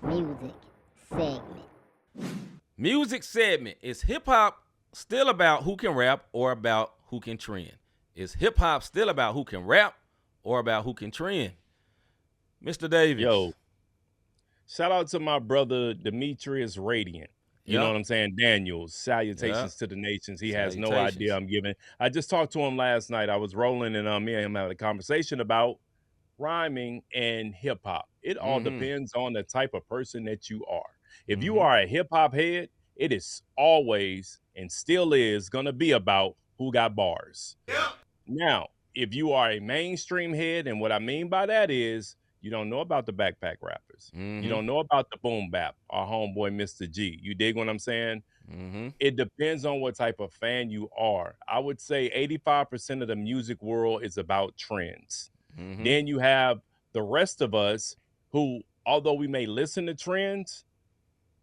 Music segment. Music segment. Is hip hop still about who can rap or about who can trend? Is hip hop still about who can rap or about who can trend? Mr. Davis. Yo, shout out to my brother Demetrius Radiant. You know Yeah. what I'm saying? Daniels, Yeah. salutations to the nations. He has no idea Salutations. I'm giving. I just talked to him last night. I was rolling and me and him had a conversation about rhyming and hip hop. It all Mm-hmm. depends on the type of person that you are. If you Mm-hmm. are a hip hop head, it is always and still is going to be about who got bars. Now, if you are a mainstream head, and what I mean by that is you don't know about the backpack rappers. You Mm-hmm. don't know about the boom bap, our homeboy Mr. G. You dig what I'm saying? Mm-hmm. It depends on what type of fan you are. I would say 85% of the music world is about trends. Mm-hmm. Then you have the rest of us who, although we may listen to trends,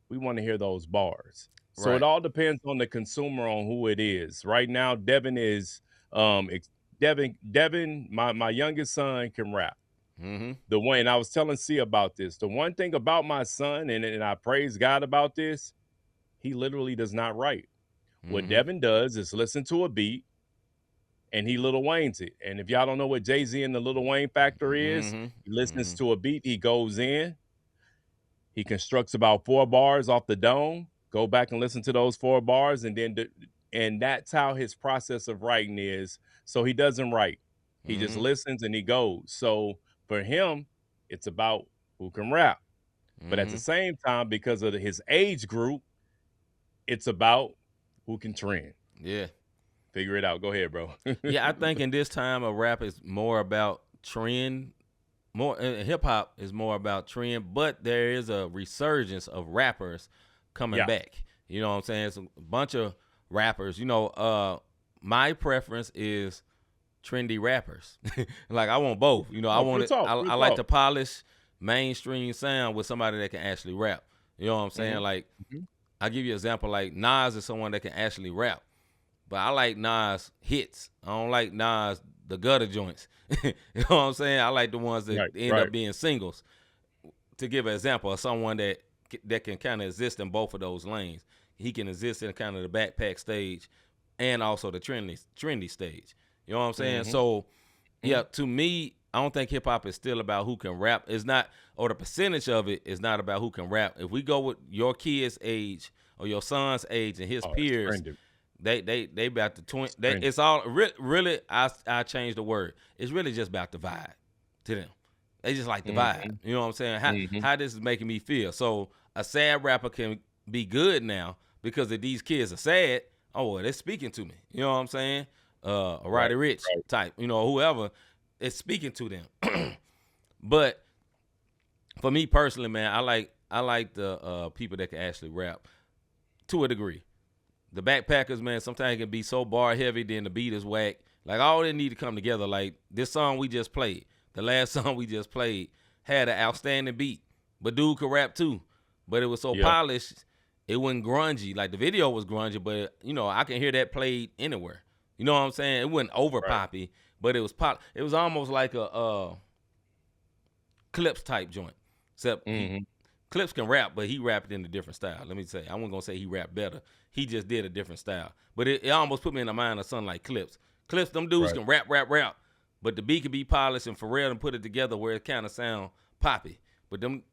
we want to hear those bars. So it Right. all depends on the consumer on who it is. Right now, Devin is Devin, my youngest son can rap. Mm-hmm. The one, and I was telling C about this. The one thing about my son, and I praise God about this, he literally does not write. What Mm-hmm. Devin does is listen to a beat and he Lil Wayne's it. And if y'all don't know what Jay-Z and the Lil Wayne factor is, Mm-hmm. he listens Mm-hmm. to a beat, he goes in, he constructs about 4 bars off the dome, go back and listen to those 4 bars, and and that's how his process of writing is. So he doesn't write. He just Mm-hmm. listens and he goes. So for him, it's about who can rap. But at the Mm-hmm. same time, because of his age group, it's about who can trend. Yeah. Figure it out. Go ahead, bro. Yeah, I think in this time of rap is more about trend. More hip hop is more about trend, but there is a resurgence of rappers coming Yeah. back. You know what I'm saying? It's a bunch of rappers. My preference is trendy rappers. Like I want both. I No, want real it. talk. I Real like talk. to polish mainstream sound with somebody that can actually rap. You know what I'm saying? Hmm. Like Hmm. I'll give you an example. Like Nas is someone that can actually rap. But I like Nas hits. I don't like Nas the gutter joints. You know what I'm saying? I like the ones that Right. end Right. up being singles. To give an example of someone that can kind of exist in both of those lanes. He can exist in kind of the backpack stage and also the trendy stage. You know what I'm saying? Hmm. So Hmm. yeah, to me, I don't think hip hop is still about who can rap. It's not, or the percentage of it is not about who can rap. If we go with your kid's age or your son's age and his Oh, it's peers, trending. they about to It's trending. it's all really. I changed the word. It's really just about the vibe to them. They just like the vibe. Hmm. You know what I'm saying? Hmm. How this is making me feel. So a sad rapper can be good now because if these kids are sad, oh well, they're speaking to me. You know what I'm saying? A Right. Roddy Rich Right. type, whoever is speaking to them. But for me personally, man, I like the people that can actually rap to a degree. The backpackers, man, sometimes it can be so bar heavy, then the beat is whack. Like all they need to come together. Like this song we just played, the last song we just played had an outstanding beat, but dude could rap too. But it was so Yeah. polished, it wasn't grungy. Like the video was grungy, but I can hear that played anywhere. You know what I'm saying? It wasn't over Right. poppy, but it was pop. It was almost like a Clips type joint. Except Hmm. Clips can rap, but he rapped in a different style. Let me say, I wasn't gonna say he rapped better. He just did a different style. But it almost put me in the mind of something like Clips. Clips, them dudes Right. can rap, but the beat can be polished and Pharrell and put it together where it kind of sound poppy. But them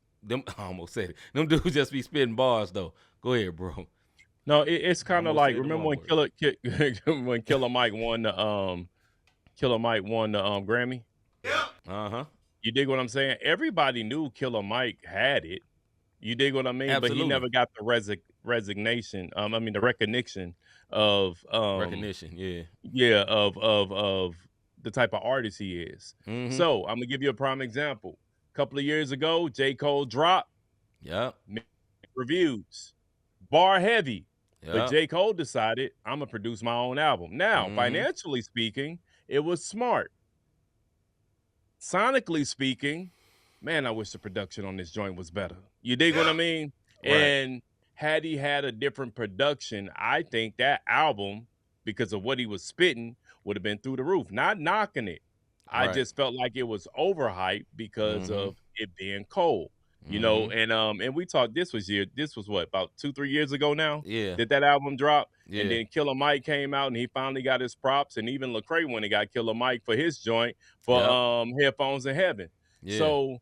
I almost said it. Them dudes just be spitting bars though. Go ahead, bro. No, it's I kind of almost like said the remember wrong when word. When Killer Mike won the Grammy. Uh huh. You dig what I'm saying? Everybody knew Killer Mike had it. You dig what I mean? But he Absolutely. never got the resignation. I mean the recognition of Recognition. Yeah. yeah of the type of artist he is. Mm-hmm. So I'm gonna give you a prime example. A couple of years ago, J. Cole dropped Yep. mixed reviews, bar heavy. But Yep. J. Cole decided I'm gonna produce my own album. Now, Mm-hmm. financially speaking, it was smart. Sonically speaking, man, I wish the production on this joint was better. You dig what I mean? Right. And had he had a different production, I think that album, because of what he was spitting, would have been through the roof. Not knocking it. I Right. just felt like it was overhyped because Mm-hmm. of it being Cole. You know, Mm-hmm. and we talked. This was what, about 2-3 years ago now Yeah. that album dropped, and Yeah. then Killer Mike came out and he finally got his props, and even Lecrae when he got Killer Mike for his joint for Yep. Headphones in Heaven. Yeah. So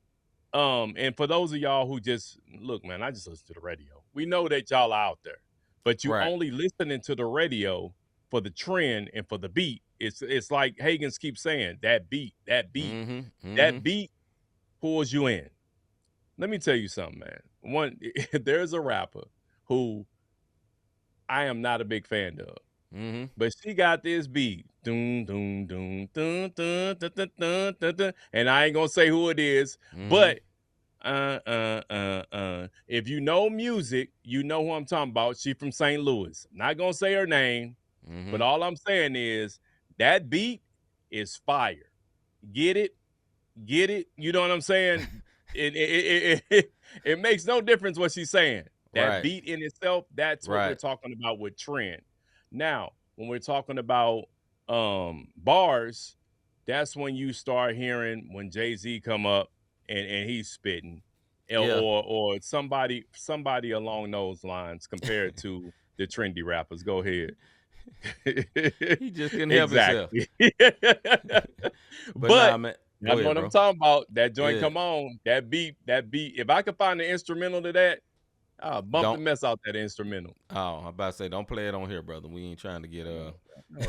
and for those of y'all who just look, man, I just listen to the radio. We know that y'all are out there, but you Right. only listening to the radio for the trend and for the beat. It's like Hagens keeps saying, that beat, Mm-hmm. Mm-hmm. that beat pulls you in. Let me tell you something, man. One, there's a rapper who I am not a big fan of, Mm-hmm. but she got this beat, dun, dun, dun, dun, dun, dun, dun, dun, dun, dun, and I ain't gonna say who it is, Mm-hmm. but if you know music, you know who I'm talking about. She from St. Louis. Not gonna say her name, Mm-hmm. but all I'm saying is that beat is fire. Get it? Get it? You know what I'm saying? It makes no difference what she's saying. That Right. beat in itself, that's what we're Right. talking about with trend. Now, when we're talking about bars, that's when you start hearing when Jay-Z come up and he's spitting. Yeah. Or somebody along those lines compared to the trendy rappers. Go ahead. He just couldn't help himself. Exactly. But nah, But man. I Go know ahead, what I'm bro. talking about. That joint Yeah. come on. That beat. If I could find the instrumental to that, I'll bump the Don't. mess out that instrumental. Oh, I'm about to say, don't play it on here, brother. We ain't trying to get No,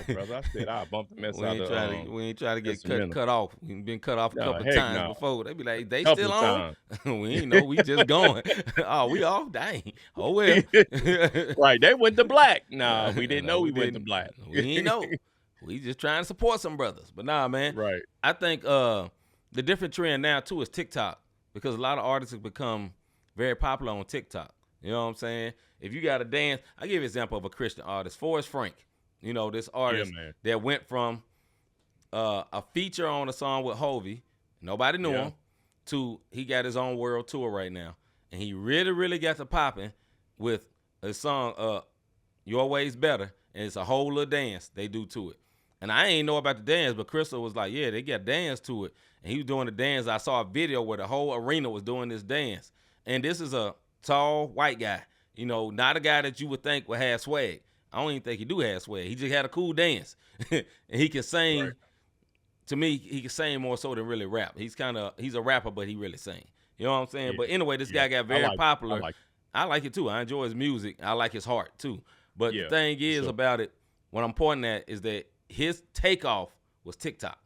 brother. I said I'll bump the mess we out ain't of trying to get instrumental. cut off. We've been cut off a No, couple of heck times no. before. They be like, they Couple still of on? times. We ain't know. We just going. Oh, we off? Dang. Oh well. Right. They went to black. Nah, we didn't No, know we we went to didn't. black. We ain't know. We just trying to support some brothers. But nah, man. Right. I think the different trend now too is TikTok, because a lot of artists have become very popular on TikTok. You know what I'm saying? If you got to dance, I give you an example of a Christian artist, Forrest Frank. You know, this artist man. that went from a feature on a song with Hovey, nobody knew Yeah. him, to he got his own world tour right now. And he really, really got to popping with a song, Your Way's Better, and it's a whole little dance they do to it. And I ain't know about the dance, but Crystal was like, yeah, they got dance to it. And he was doing the dance. I saw a video where the whole arena was doing this dance. And this is a tall white guy, you know, not a guy that you would think would have swag. I don't even think he do have swag. He just had a cool dance. And he can sing. Right. To me, he can sing more so than really rap. He's a rapper, but he really sing. You know what I'm saying? Yeah. But anyway, this Yeah. guy got I very like it. popular. I like it. I like it too. I enjoy his music. I like his heart too. But Yeah, the thing for is sure. about it, what I'm pointing at is that his takeoff was TikTok.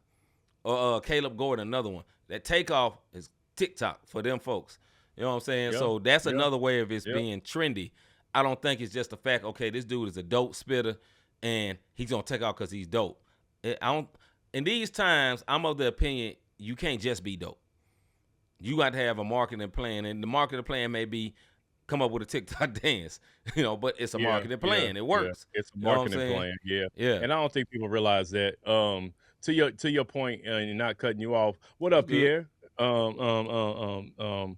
Or Caleb Gordon, another one. That takeoff is TikTok for them folks. You know what I'm saying? Yeah. So that's Yeah. another way of it Yeah. being trendy. I don't think it's just the fact, okay, this dude is a dope spitter and he's gonna take off because he's dope. I don't. In these times, I'm of the opinion you can't just be dope. You got to have a marketing plan, and the marketing plan may be come up with a TikTok dance, you know, but it's a marketing plan. It works. It's a You know what I'm marketing saying? plan. Yeah. Yeah. And I don't think people realize that. To your point, and not cutting you off. What That's up, good. Pierre?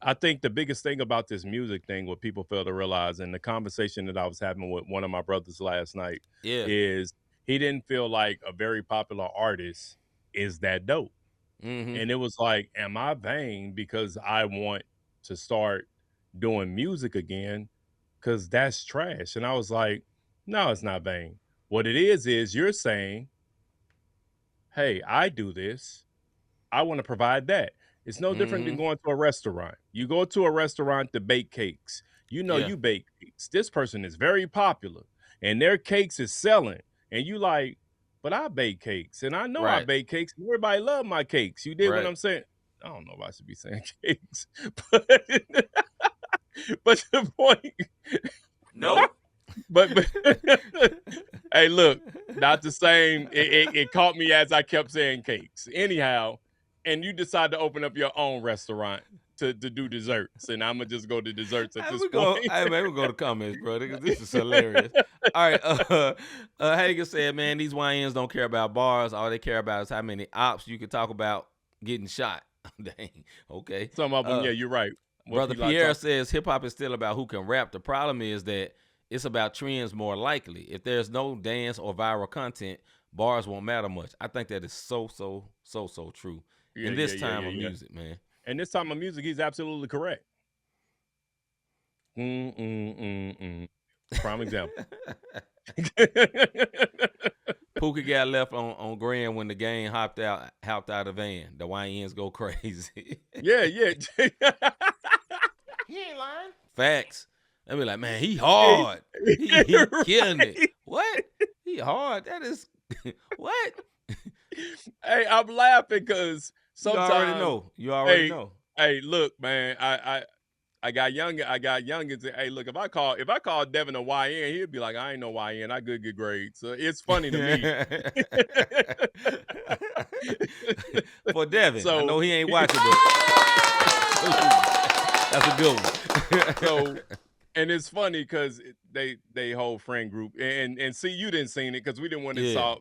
I think the biggest thing about this music thing, what people fail to realize, and the conversation that I was having with one of my brothers last night, Yeah. is he didn't feel like a very popular artist is that dope. Mm-hmm. And it was like, am I vain because I want to start doing music again? Because that's trash. And I was like, no, it's not vain. What it is you're saying, hey, I do this. I want to provide that. It's no different than Mm-hmm. going to a restaurant. You go to a restaurant to bake cakes. You know Yeah. you bake cakes. This person is very popular and their cakes is selling. And you like, but I bake cakes. And I know I Right. bake cakes. And everybody love my cakes. You did what Right. I'm saying? I don't know if I should be saying cakes. But, but the point. Nope. But hey, look, not the same. It caught me as I kept saying cakes. Anyhow, and you decide to open up your own restaurant to do desserts, and I'm gonna just go to desserts at Hey, this we go. point. Hey, man, we go to comments, bro. This is hilarious. All right. Hager said, man, these YNs don't care about bars. All they care about is how many ops you can talk about getting shot. Dang. Okay. Some of them, yeah, you're right. What Brother people like Pierre talk- says hip hop is still about who can rap. The problem is that it's about trends more likely. If there's no dance or viral content, bars won't matter much. I think that is so true Yeah, in this yeah, yeah, time yeah, of yeah. music, man. And this time of music, he's absolutely correct. Prime example. Pookie got left on grand when the game hopped out the van. The YNs go crazy. Yeah. He ain't lying. Facts. They be like, man, he hard. He killing it. Right. What? He hard. That is what? Hey, I'm laughing because sometimes You already know. Hey, look, man, I got youngins. Hey, look, if I call Devin a YN, he'd be like, I ain't no YN. I good get grades. So it's funny to me. For Devin, So- I know he ain't watching, but that's a good one. So, and it's funny because they whole friend group and see, you didn't seen it because we didn't want to Yeah.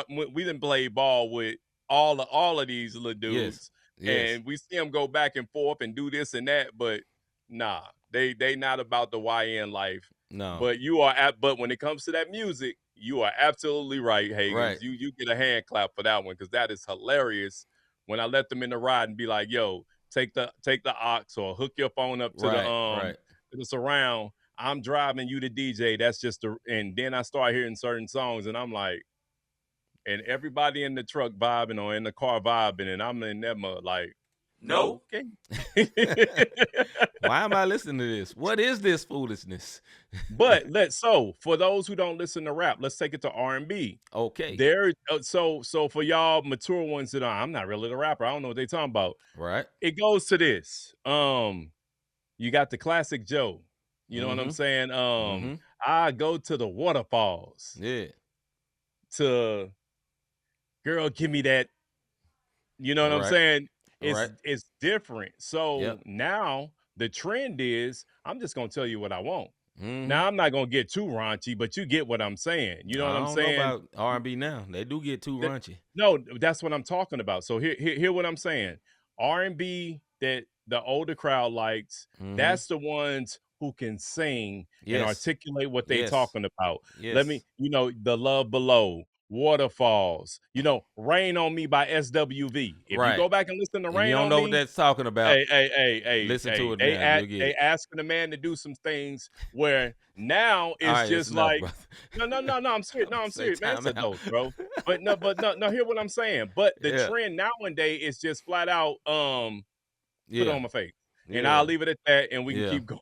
we didn't play ball with all of these little dudes. Yes. And we see them go back and forth and do this and that, but nah, they not about the YN life. No. But when it comes to that music, you are absolutely right, Hagens. Right. You get a hand clap for that one because that is hilarious. When I let them in the ride and be like, yo, take the aux or hook your phone up to Right. to the surround. I'm driving you to DJ. That's just and then I start hearing certain songs and I'm like, and everybody in the truck vibing or in the car vibing, and I'm in that mode like, No. okay. Why am I listening to this? What is this foolishness? But so for those who don't listen to rap, let's take it to R&B. Okay. There, so for y'all mature ones that I'm not really the rapper. I don't know what they talking about. Right. It goes to this. You got the classic Joe. You know what I'm saying? I go to the waterfalls. Yeah. To girl, give me that. You know what I'm saying? It's different. So now the trend is I'm just gonna tell you what I want. Now I'm not gonna get too raunchy, but you get what I'm saying. You know what I'm saying? I don't know about R&B now. They do get too raunchy. No, that's what I'm talking about. So hear what I'm saying. R&B that the older crowd likes, that's the ones who can sing and articulate what they talking about. Yes. Let me, The Love Below, Waterfalls, Rain on Me by SWV. If you go back and listen to Rain on Me, you don't know what that's talking about. Hey, listen to it they now. they asking the man to do some things where now it's right, just enough, like no, I'm serious. No, I'm serious, man. It's adult, bro. But no, hear what I'm saying. But the trend nowadays is just flat out put it on my face. And I'll leave it at that and we can keep going.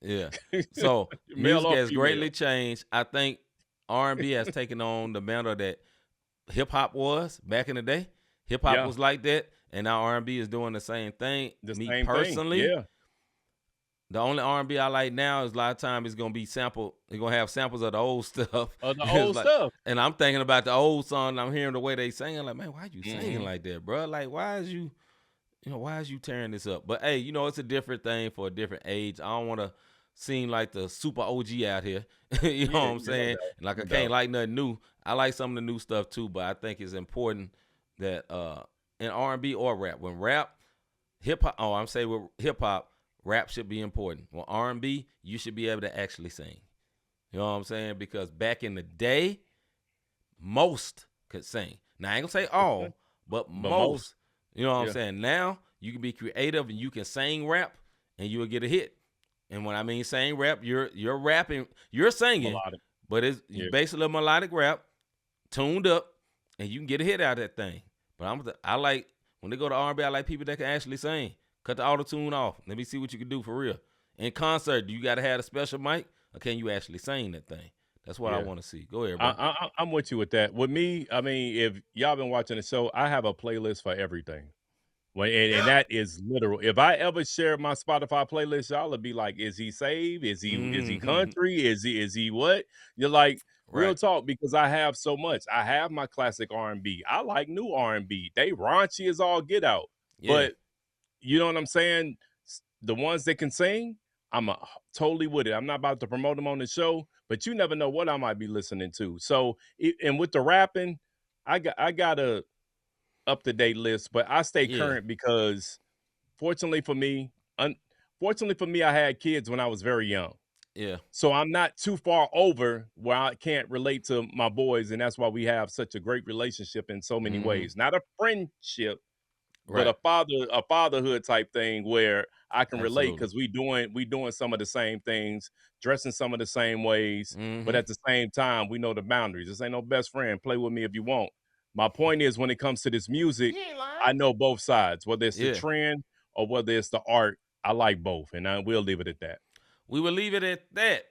Yeah. So music has greatly changed. I think R&B has taken on the mantle that hip hop was back in the day. Hip hop was like that, and now R&B is doing the same thing. Me personally, the only R&B I like now is a lot of times it's gonna be sample. They're gonna have samples of the old stuff. Of the old stuff. And I'm thinking about the old song. And I'm hearing the way they sing. I'm like, man, why you singing like that, bro? Like, why is you tearing this up? But hey, it's a different thing for a different age. I don't want to seem like the super OG out here. You know what I'm saying? Like I can't like nothing new. I like some of the new stuff too, but I think it's important that in R&B or rap, when rap, hip hop, with hip hop, rap should be important. When R&B, you should be able to actually sing. You know what I'm saying? Because back in the day, most could sing. Now I ain't gonna say all, but most. You know what I'm saying? Now you can be creative and you can sing rap and you will get a hit. And when I mean sing rap, you're rapping, you're singing, Melodic. but it's basically a melodic rap, tuned up, and you can get a hit out of that thing. But I like when they go to R&B, I like people that can actually sing. Cut the auto tune off. Let me see what you can do for real. In concert, do you got to have a special mic, or can you actually sing that thing? That's what I want to see. Go ahead, bro. I'm with you with that. With me, I mean, if y'all been watching the show, I have a playlist for everything. And that is literal. If I ever share my Spotify playlist, y'all would be like, is he saved? Is he country? Is he what? You're like, real talk, because I have so much. I have my classic R&B. I like new R&B. They raunchy as all get out. Yeah. But you know what I'm saying? The ones that can sing, I'm totally with it. I'm not about to promote them on the show, but you never know what I might be listening to. So, and with the rapping, I got a up-to-date list, but I stay current because fortunately for me, I had kids when I was very young. Yeah. So I'm not too far over where I can't relate to my boys, and that's why we have such a great relationship in so many ways. Not a friendship, but Right. a fatherhood type thing where I can relate Absolutely. because we doing some of the same things, dressing some of the same ways, but Mm-hmm. at the same time, we know the boundaries. This ain't no best friend. Play with me if you want. My point is, when it comes to this music, He ain't lying. I know both sides, whether it's the Yeah. trend or whether it's the art. I like both, and I will leave it at that. We will leave it at that.